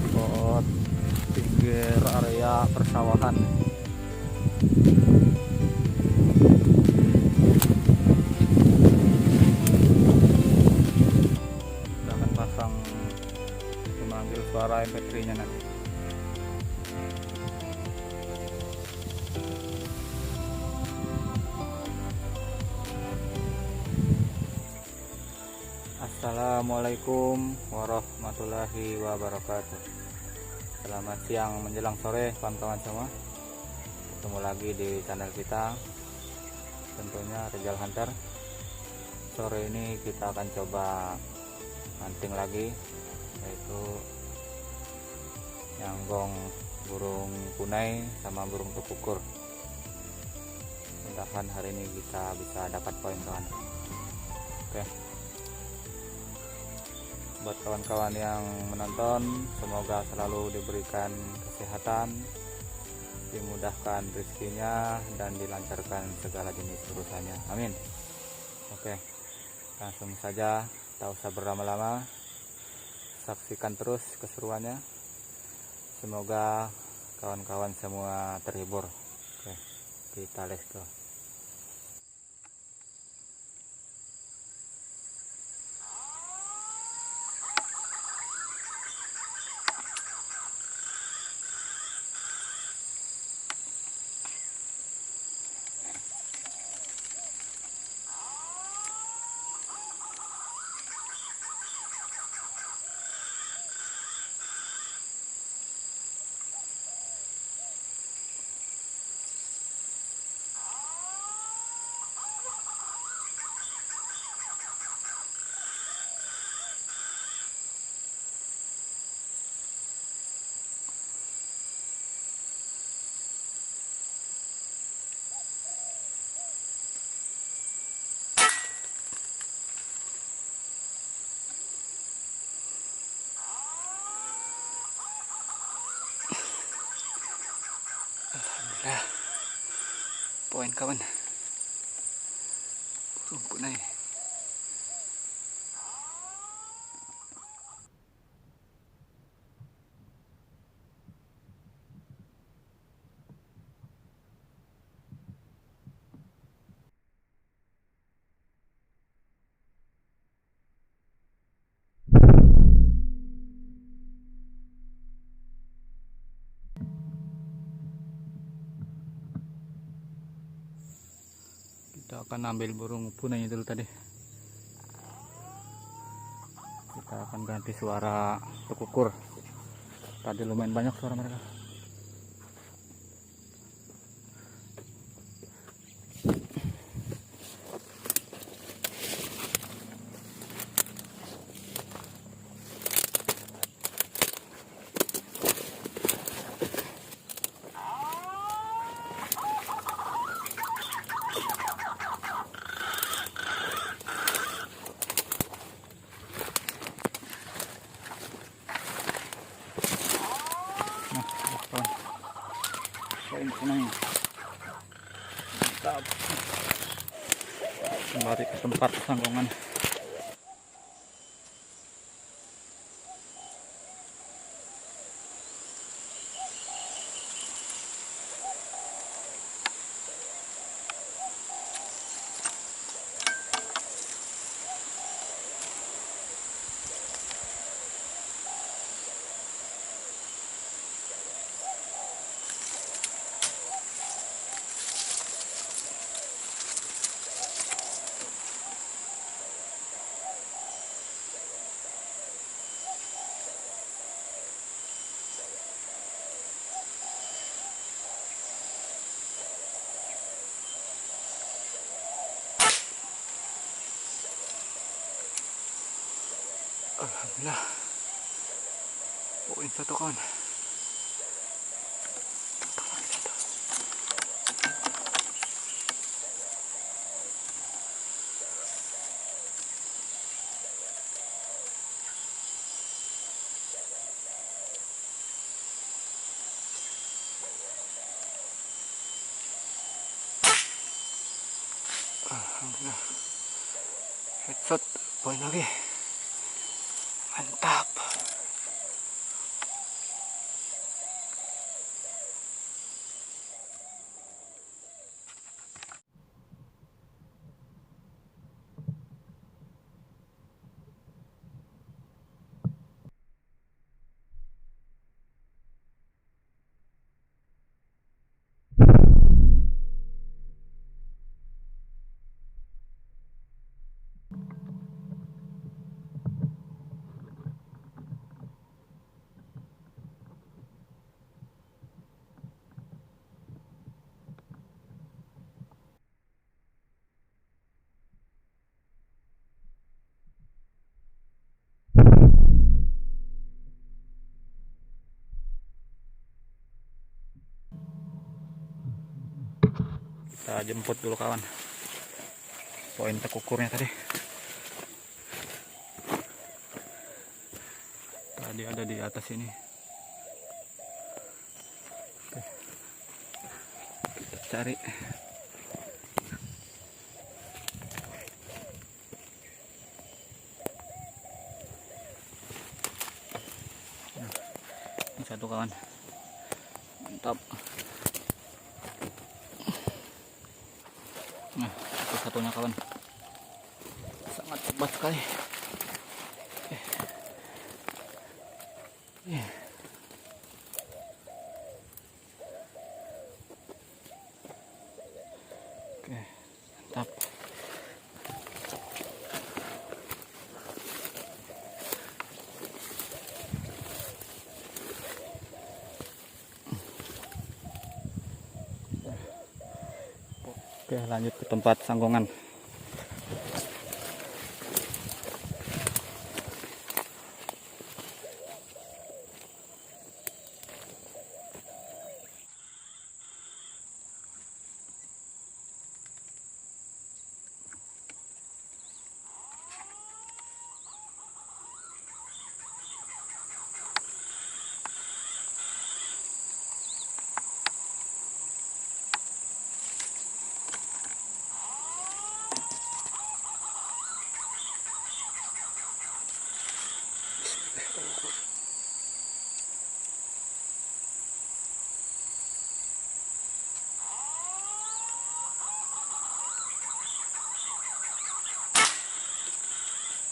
Spot pinggir area persawahan. Kita akan pasang memanggil suara MP3 nya nanti. Assalamualaikum warahmatullahi wabarakatuh. Selamat siang menjelang sore kawan-kawan semua. Ketemu lagi di channel kita, tentunya Rizal Hunter. Sore ini kita akan coba hunting lagi, yaitu nyanggong burung punai sama burung tukukur. Mudah-mudahan hari ini kita bisa dapat poin, kawan. Oke, buat kawan-kawan yang menonton, semoga selalu diberikan kesehatan, dimudahkan rezekinya, dan dilancarkan segala jenis urusannya. Amin. Oke, langsung saja, tak usah berlama-lama, saksikan terus keseruannya. Semoga kawan-kawan semua terhibur. Oke, kita let's go. Alhamdulillah, poin kawan, burung punai. Kita akan ambil burung punai dulu tadi. Kita akan ganti suara tukukur. Tadi lumayan banyak suara mereka. Poin punai. Mantap. Kembali ke tempat sanggongan. Alhamdulillah, poin satu kawan. Alhamdulillah, headshot, poin lagi. Mantap. Kita jemput dulu kawan poin tekukurnya tadi. Tadi ada di atas ini. Oke. Kita cari. Nah, ini satu kawan. Mantap. Nah, itu satunya kawan. Sangat cepat sekali. Oke, mantap. Oke, lanjut ke tempat sanggongan.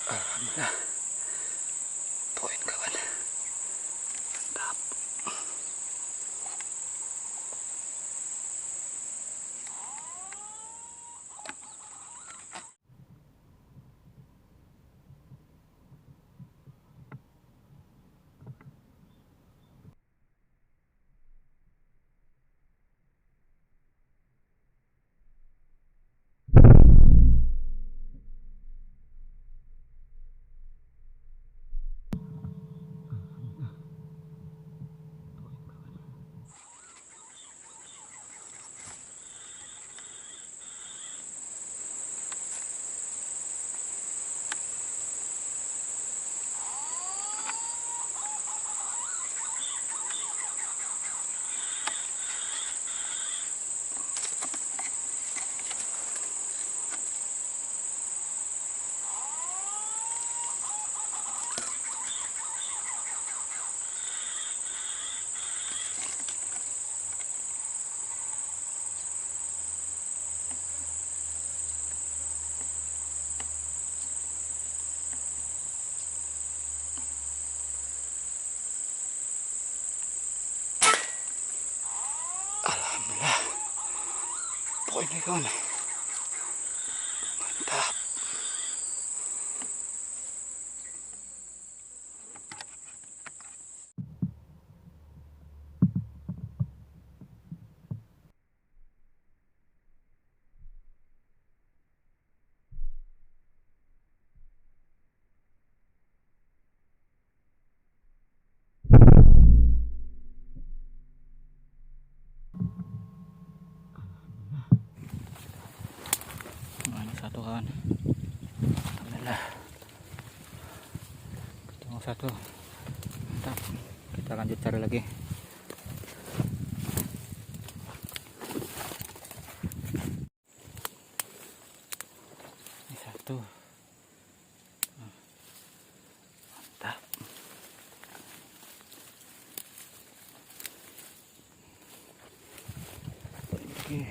Alhamdulillah, poin kawan. Mantap. Alhamdulillah, poinnya kawan. Mantap. Nah, ini satu kawan. Alhamdulillah, ketemu satu. Mantap. Kita lanjut cari lagi. Ini satu. Mantap. Oke.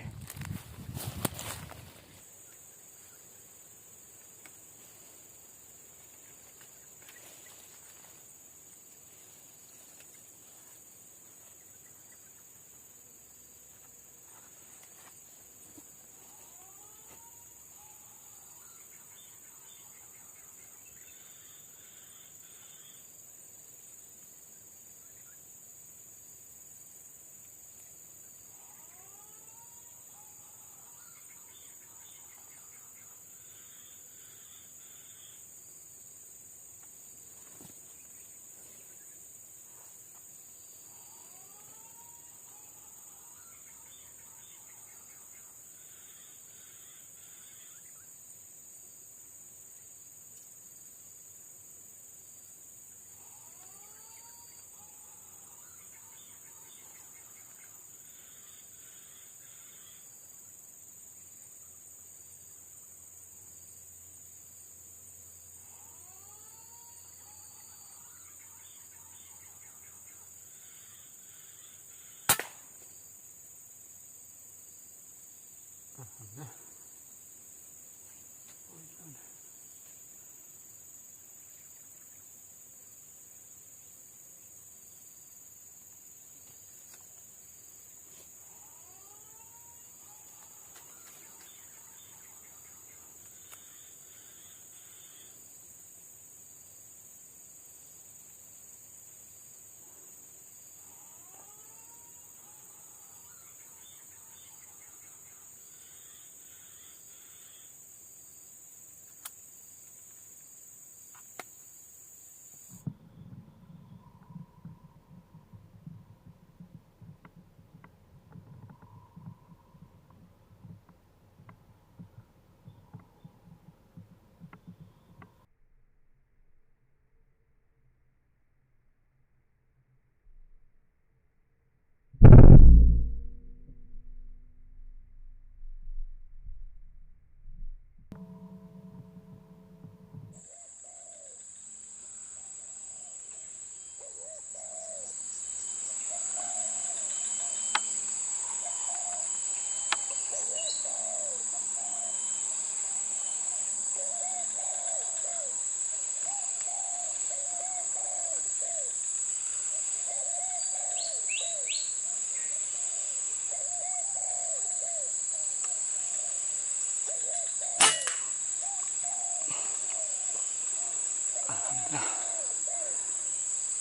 Nah,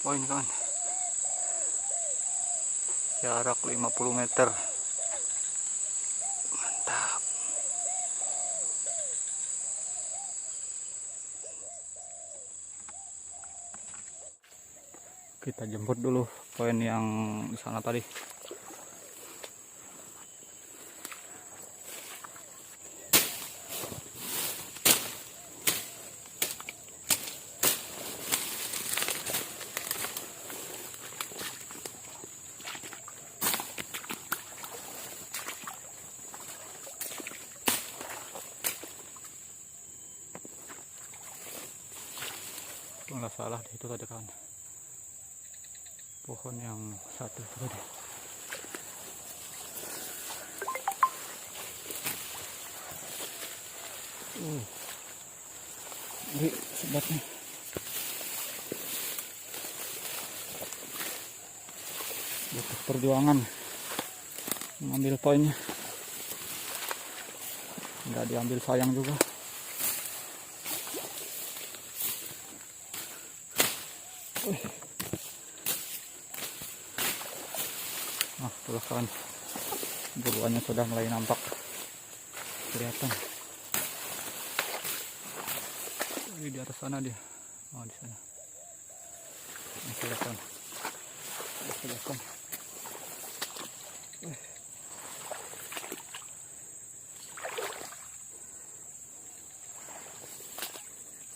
poin kawan, jarak 50 meter. Mantap. Kita jemput dulu poin yang di sana tadi. Nggak salah deh, itu tadi kawan, pohon yang satu tadi. Ini sebatnya. Butuh perjuangan mengambil poinnya, nggak diambil sayang juga. Nah, tuh kawan, buruannya sudah mulai nampak kelihatan. Di atas sana dia. Oh, di sana. Ini kelihatan. Kelihatan.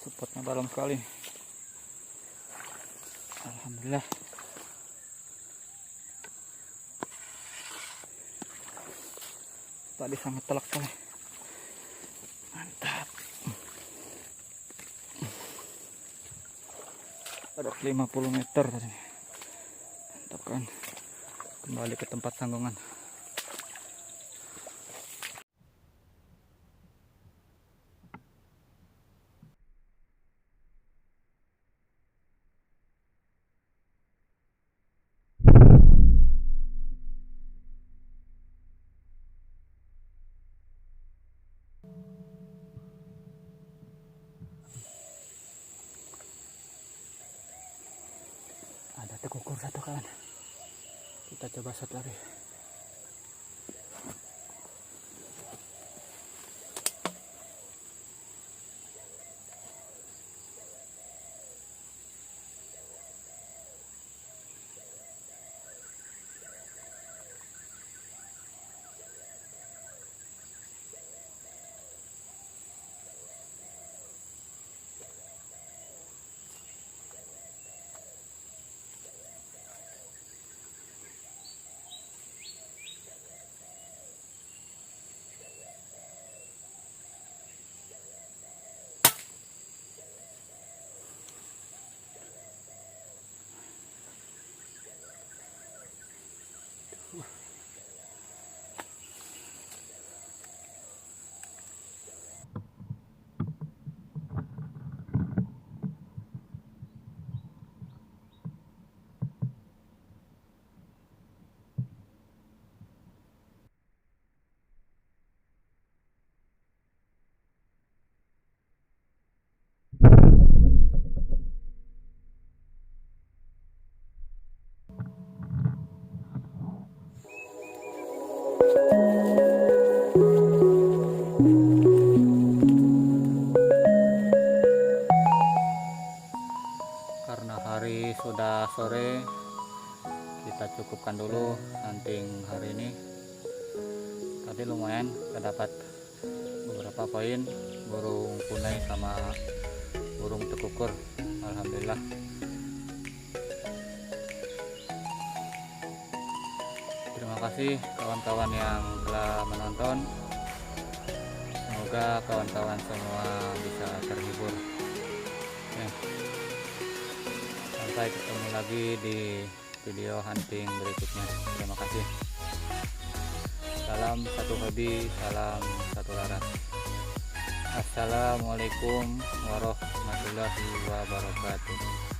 Spotnya dalam sekali. Alhamdulillah. Tadi sangat telak sekali. Mantap. Ada 50 meter tadi. Mantap kan. Kembali ke tempat sanggungan. Ada tekukur satu kawan, kita coba shot lagi. Karena hari sudah sore, kita cukupkan dulu hunting hari ini. Tadi lumayan terdapat beberapa poin burung punai sama burung tekukur, alhamdulillah. Terima kasih kawan-kawan yang telah menonton. Semoga kawan-kawan semua bisa terhibur. Sampai ketemu lagi di video hunting berikutnya. Terima kasih. Salam satu hobi, salam satu laras. Assalamualaikum warahmatullahi wabarakatuh.